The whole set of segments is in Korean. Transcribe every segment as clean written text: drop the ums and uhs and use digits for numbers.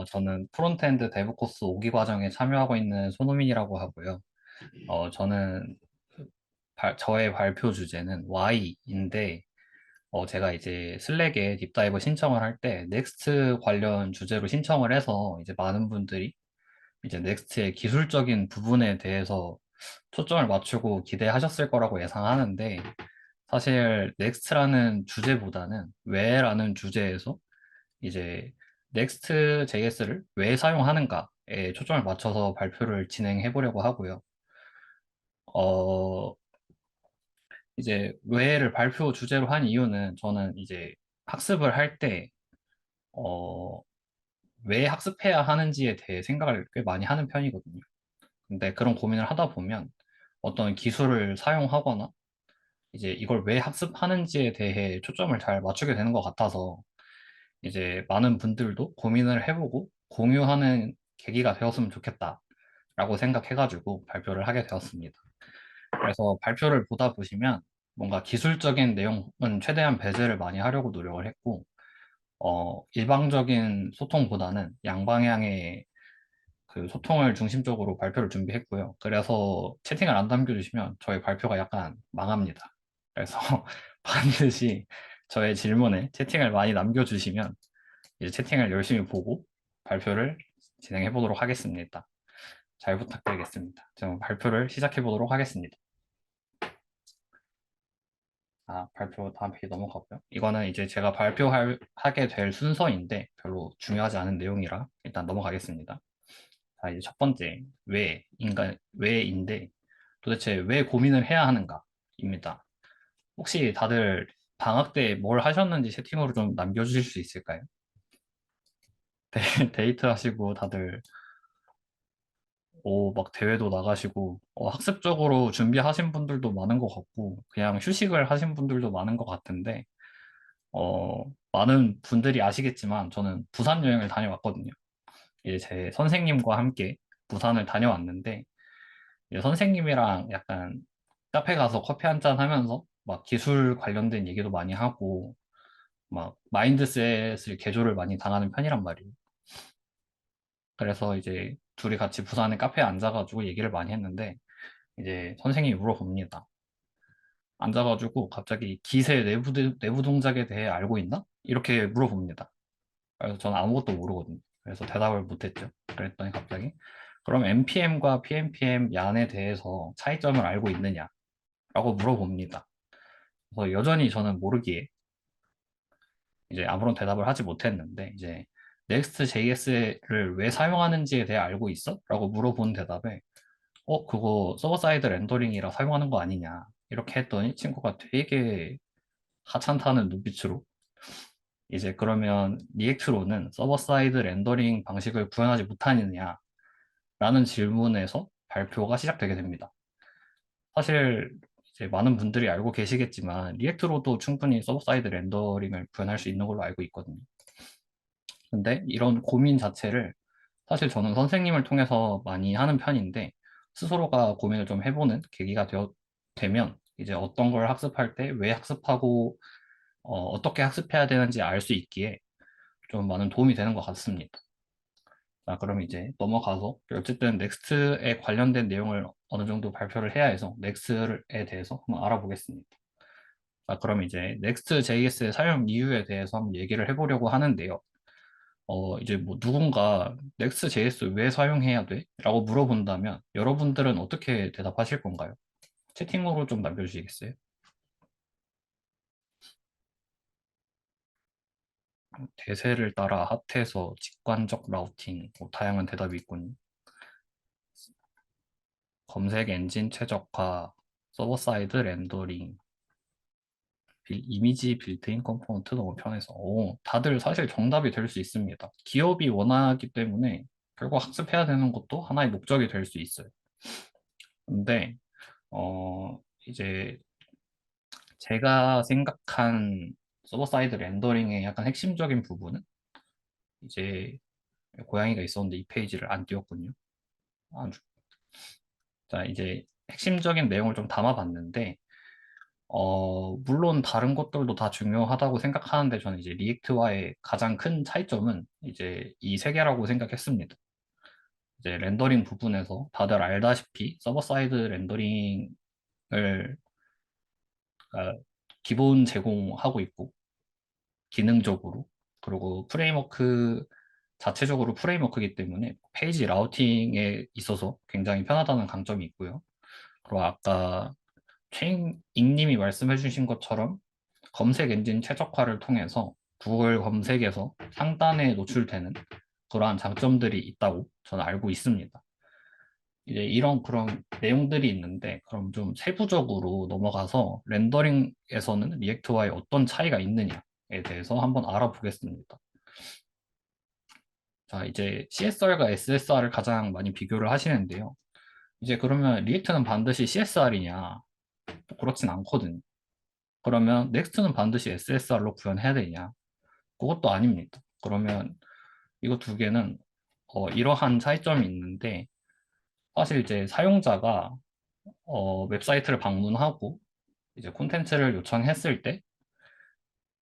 저는 프론트엔드 데브 코스 5기 과정에 참여하고 있는 손호민이라고 하고요. 저는 저의 발표 주제는 Y인데, 제가 이제 슬랙에 딥다이브 신청을 할 때 넥스트 관련 주제로 신청을 해서 이제 많은 분들이 이제 넥스트의 기술적인 부분에 대해서 초점을 맞추고 기대하셨을 거라고 예상하는데, 사실 넥스트라는 주제보다는 왜라는 주제에서 이제 Next.js를 왜 사용하는가에 초점을 맞춰서 발표를 진행해 보려고 하고요. 어, 이제 왜를 발표 주제로 한 이유는 저는 이제 학습을 할 때, 어, 왜 학습해야 하는지에 대해 생각을 꽤 많이 하는 편이거든요. 근데 그런 고민을 하다 보면 어떤 기술을 사용하거나 이제 이걸 왜 학습하는지에 대해 초점을 잘 맞추게 되는 것 같아서 이제 많은 분들도 고민을 해보고 공유하는 계기가 되었으면 좋겠다라고 생각해가지고 발표를 하게 되었습니다. 그래서 발표를 보다 보시면 뭔가 기술적인 내용은 최대한 배제를 많이 하려고 노력을 했고, 일방적인 소통보다는 양방향의 그 소통을 중심적으로 발표를 준비했고요. 그래서 채팅을 안 남겨주시면 저희 발표가 약간 망합니다. 그래서 반드시 저의 질문에 채팅을 많이 남겨주시면 이제 채팅을 열심히 보고 발표를 진행해 보도록 하겠습니다. 잘 부탁드리겠습니다. 지금 발표를 시작해 보도록 하겠습니다. 발표 다음 페이지 넘어가고요. 이거는 이제 제가 하게 될 순서인데 별로 중요하지 않은 내용이라 일단 넘어가겠습니다. 자, 이제 첫 번째, 왜인데 도대체 왜 고민을 해야 하는가입니다. 혹시 다들 방학 때 뭘 하셨는지 채팅으로 좀 남겨주실 수 있을까요? 데이트 하시고 다들 막 대회도 나가시고, 학습적으로 준비하신 분들도 많은 것 같고, 그냥 휴식을 하신 분들도 많은 것 같은데, 많은 분들이 아시겠지만, 저는 부산 여행을 다녀왔거든요. 이제 제 선생님과 함께 부산을 다녀왔는데, 이제 선생님이랑 약간 카페 가서 커피 한잔 하면서, 막 기술 관련된 얘기도 많이 하고, 막 마인드셋을 개조를 많이 당하는 편이란 말이에요. 그래서 이제 둘이 같이 부산에 카페에 앉아가지고 얘기를 많이 했는데, 이제 선생님이 물어봅니다. 앉아가지고 갑자기 기세 내부 동작에 대해 알고 있나? 이렇게 물어봅니다. 그래서 저는 아무것도 모르거든요. 그래서 대답을 못했죠. 그랬더니 갑자기 그럼 npm과 PNPM 얀에 대해서 차이점을 알고 있느냐? 라고 물어봅니다. 그래서 여전히 저는 모르기에 이제 아무런 대답을 하지 못했는데 이제 Next.js를 왜 사용하는지에 대해 알고 있어? 라고 물어본 대답에 그거 서버 사이드 렌더링이라 사용하는 거 아니냐. 이렇게 했더니 친구가 되게 하찮다는 눈빛으로 이제 그러면 리액트로는 서버 사이드 렌더링 방식을 구현하지 못하느냐라는 질문에서 발표가 시작되게 됩니다. 사실 이제 많은 분들이 알고 계시겠지만 리액트로도 충분히 서버 사이드 렌더링을 구현할 수 있는 걸로 알고 있거든요. 근데 이런 고민 자체를 사실 저는 선생님을 통해서 많이 하는 편인데 스스로가 고민을 좀 해보는 계기가 되면 이제 어떤 걸 학습할 때 왜 학습하고 어떻게 학습해야 되는지 알 수 있기에 좀 많은 도움이 되는 것 같습니다. 자, 그럼 이제 넘어가서 어쨌든 넥스트에 관련된 내용을 어느 정도 발표를 해야 해서 넥스트에 대해서 한번 알아보겠습니다. 자, 그럼 이제 Next.js의 사용 이유에 대해서 한번 얘기를 해보려고 하는데요. 이제 뭐 누군가 Next.js 왜 사용해야 돼? 라고 물어본다면 여러분들은 어떻게 대답하실 건가요? 채팅으로 좀 남겨주시겠어요? 대세를 따라 핫해서 직관적 라우팅, 다양한 대답이 있군요. 검색 엔진 최적화, 서버 사이드 렌더링, 이미지 빌트인 컴포넌트 너무 편해서. 다들 사실 정답이 될 수 있습니다. 기업이 원하기 때문에 결국 학습해야 되는 것도 하나의 목적이 될 수 있어요. 근데 이제 제가 생각한 서버 사이드 렌더링의 약간 핵심적인 부분은 이제 고양이가 있었는데 이 페이지를 안 띄웠군요. 자, 이제 핵심적인 내용을 좀 담아봤는데 물론 다른 것들도 다 중요하다고 생각하는데 저는 이제 리액트와의 가장 큰 차이점은 이제 이 세 개라고 생각했습니다. 이제 렌더링 부분에서 다들 알다시피 서버 사이드 렌더링을 아, 기본 제공하고 있고 기능적으로 그리고 프레임워크 자체적으로 프레임워크이기 때문에 페이지 라우팅에 있어서 굉장히 편하다는 강점이 있고요. 그리고 아까 최익님이 말씀해 주신 것처럼 검색 엔진 최적화를 통해서 구글 검색에서 상단에 노출되는 그러한 장점들이 있다고 저는 알고 있습니다. 이제 이런 그런 내용들이 있는데 그럼 좀 세부적으로 넘어가서 렌더링에서는 리액트와의 어떤 차이가 있느냐에 대해서 한번 알아보겠습니다. 자, 이제 CSR과 SSR을 가장 많이 비교를 하시는데요. 이제 그러면 리액트는 반드시 CSR이냐? 그렇진 않거든요. 그러면 넥스트는 반드시 SSR로 구현해야 되냐? 그것도 아닙니다. 그러면 이거 두 개는 이러한 차이점이 있는데 사실 이제 사용자가 웹사이트를 방문하고 이제 콘텐츠를 요청했을 때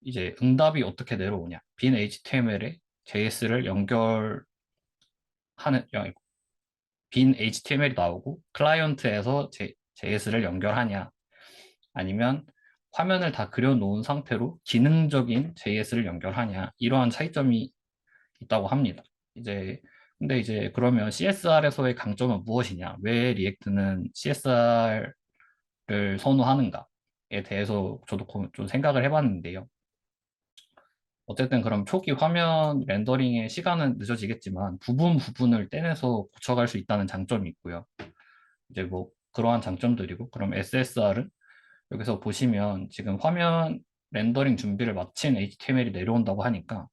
이제 응답이 어떻게 내려오냐? 빈 HTML에 JS를 연결하는 빈 HTML이 나오고 클라이언트에서 JS를 연결하냐? 아니면 화면을 다 그려놓은 상태로 기능적인 JS를 연결하냐? 이러한 차이점이 있다고 합니다. 이제 근데 이제 그러면 CSR에서의 강점은 무엇이냐? 왜 리액트는 CSR을 선호하는가에 대해서 저도 좀 생각을 해봤는데요. 어쨌든 그럼 초기 화면 렌더링의 시간은 늦어지겠지만 부분을 떼내서 고쳐갈 수 있다는 장점이 있고요. 이제 뭐 그러한 장점들이고 그럼 SSR은 여기서 보시면 지금 화면 렌더링 준비를 마친 HTML이 내려온다고 하니까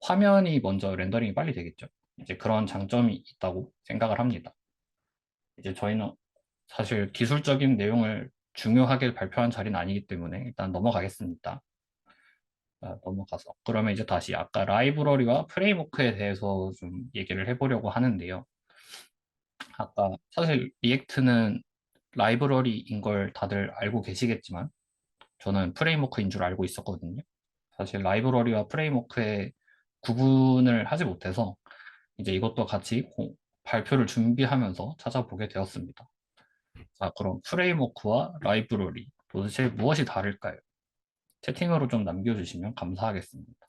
화면이 먼저 렌더링이 빨리 되겠죠. 이제 그런 장점이 있다고 생각을 합니다. 이제 저희는 사실 기술적인 내용을 중요하게 발표한 자리는 아니기 때문에 일단 넘어가겠습니다. 넘어가서 그러면 이제 다시 아까 라이브러리와 프레임워크에 대해서 좀 얘기를 해보려고 하는데요. 아까 사실 리액트는 라이브러리인 걸 다들 알고 계시겠지만 저는 프레임워크인 줄 알고 있었거든요. 사실 라이브러리와 프레임워크의 구분을 하지 못해서 이제 이것도 같이 발표를 준비하면서 찾아보게 되었습니다. 자, 그럼 프레임워크와 라이브러리 도대체 무엇이 다를까요? 채팅으로 좀 남겨주시면 감사하겠습니다.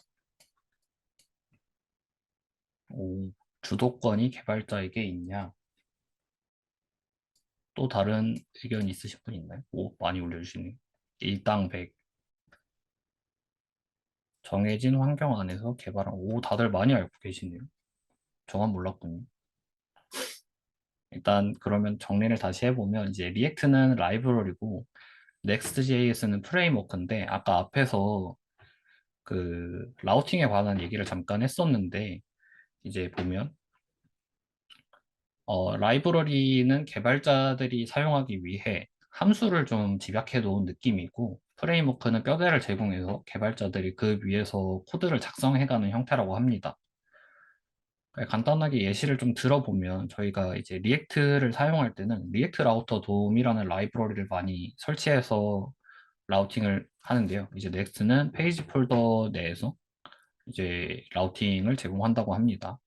오, 주도권이 개발자에게 있냐? 또 다른 의견 있으신 분 있나요? 오, 많이 올려주시네요. 일당 100. 정해진 환경 안에서 개발한, 오, 다들 많이 알고 계시네요. 저만 몰랐군요. 일단 그러면 정리를 다시 해보면 이제 리액트는 라이브러리고 Next.js는 프레임워크인데 아까 앞에서 그 라우팅에 관한 얘기를 잠깐 했었는데 이제 보면 라이브러리는 개발자들이 사용하기 위해 함수를 좀 집약해 놓은 느낌이고 프레임워크는 뼈대를 제공해서 개발자들이 그 위에서 코드를 작성해가는 형태라고 합니다. 간단하게 예시를 좀 들어보면 저희가 이제 리액트를 사용할 때는 리액트 라우터 돔이라는 라이브러리를 많이 설치해서 라우팅을 하는데요. 이제 넥스트는 페이지 폴더 내에서 이제 라우팅을 제공한다고 합니다.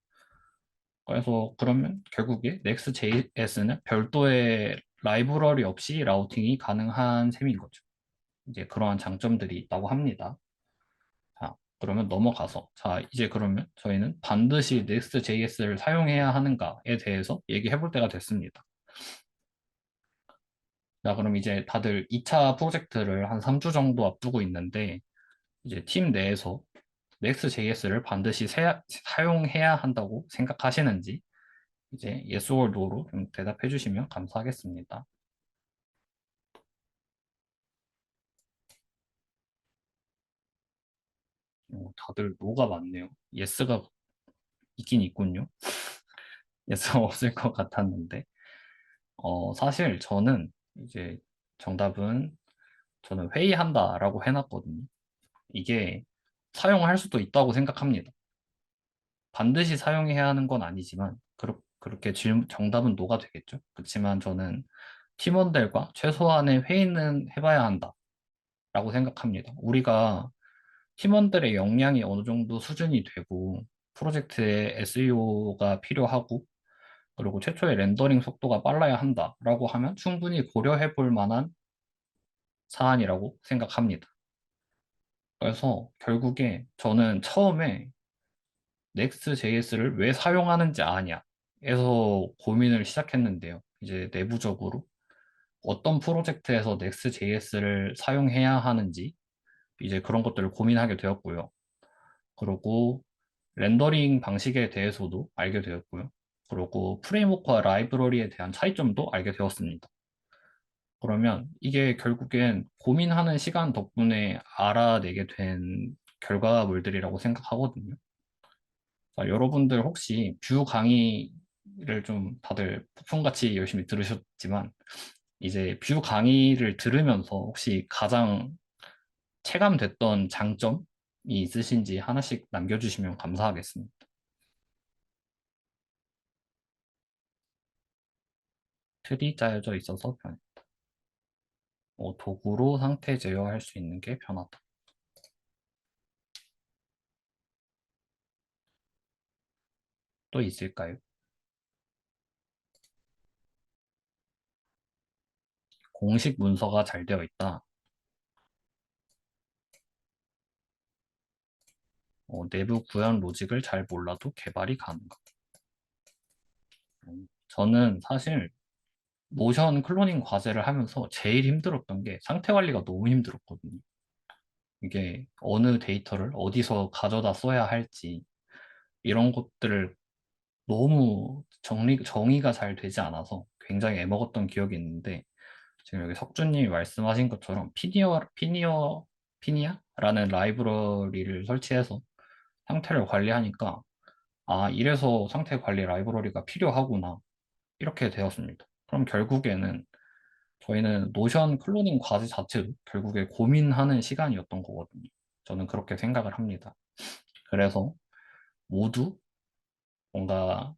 그래서 그러면 결국에 Next.js는 별도의 라이브러리 없이 라우팅이 가능한 셈인 거죠. 이제 그러한 장점들이 있다고 합니다. 자, 그러면 넘어가서 자, 이제 그러면 저희는 반드시 Next.js를 사용해야 하는가에 대해서 얘기해 볼 때가 됐습니다. 자, 그럼 이제 다들 2차 프로젝트를 한 3주 정도 앞두고 있는데 이제 팀 내에서 Next.js를 반드시 사용해야 한다고 생각하시는지 이제 yes or no로 좀 대답해 주시면 감사하겠습니다. 다들 no가 많네요. yes가 있긴 있군요. yes가 없을 것 같았는데 사실 저는 이제 정답은 저는 회의한다라고 해놨거든요. 이게 사용할 수도 있다고 생각합니다. 반드시 사용해야 하는 건 아니지만 그렇게 정답은 노가 되겠죠. 그렇지만 저는 팀원들과 최소한의 회의는 해봐야 한다. 라고 생각합니다. 우리가 팀원들의 역량이 어느 정도 수준이 되고 프로젝트에 SEO가 필요하고 그리고 최초의 렌더링 속도가 빨라야 한다라고 하면 충분히 고려해 볼 만한 사안이라고 생각합니다. 그래서 결국에 저는 처음에 Next.js를 왜 사용하는지 아냐 에서 고민을 시작했는데요. 이제 내부적으로 어떤 프로젝트에서 Next.js를 사용해야 하는지 이제 그런 것들을 고민하게 되었고요. 그리고 렌더링 방식에 대해서도 알게 되었고요. 그리고 프레임워크와 라이브러리에 대한 차이점도 알게 되었습니다. 그러면 이게 결국엔 고민하는 시간 덕분에 알아내게 된 결과물들이라고 생각하거든요. 자, 여러분들 혹시 뷰 강의를 좀 다들 폭풍같이 열심히 들으셨지만 이제 뷰 강의를 들으면서 혹시 가장 체감됐던 장점이 있으신지 하나씩 남겨주시면 감사하겠습니다. 틀이 짜여져 있어서 편해. 도구로 상태 제어할 수 있는 게 편하다. 또 있을까요? 공식 문서가 잘 되어 있다. 내부 구현 로직을 잘 몰라도 개발이 가능하다. 저는 사실 모션 클로닝 과제를 하면서 제일 힘들었던 게 상태 관리가 너무 힘들었거든요. 이게 어느 데이터를 어디서 가져다 써야 할지 이런 것들을 너무 정의가 잘 되지 않아서 굉장히 애먹었던 기억이 있는데 지금 여기 석준님이 말씀하신 것처럼 피니아라는 라이브러리를 설치해서 상태를 관리하니까 아, 이래서 상태 관리 라이브러리가 필요하구나. 이렇게 되었습니다. 그럼 결국에는 저희는 노션 클로닝 과제 자체도 결국에 고민하는 시간이었던 거거든요. 저는 그렇게 생각을 합니다. 그래서 모두 뭔가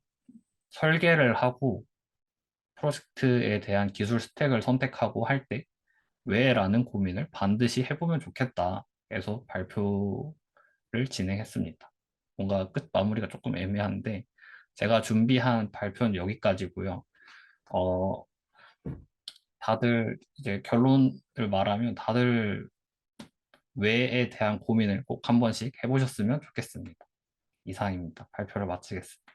설계를 하고 프로젝트에 대한 기술 스택을 선택하고 할 때 왜라는 고민을 반드시 해보면 좋겠다 해서 발표를 진행했습니다. 뭔가 끝 마무리가 조금 애매한데 제가 준비한 발표는 여기까지고요. 어, 다들 이제 결론을 말하면 다들 왜에 대한 고민을 꼭 한 번씩 해보셨으면 좋겠습니다. 이상입니다. 발표를 마치겠습니다.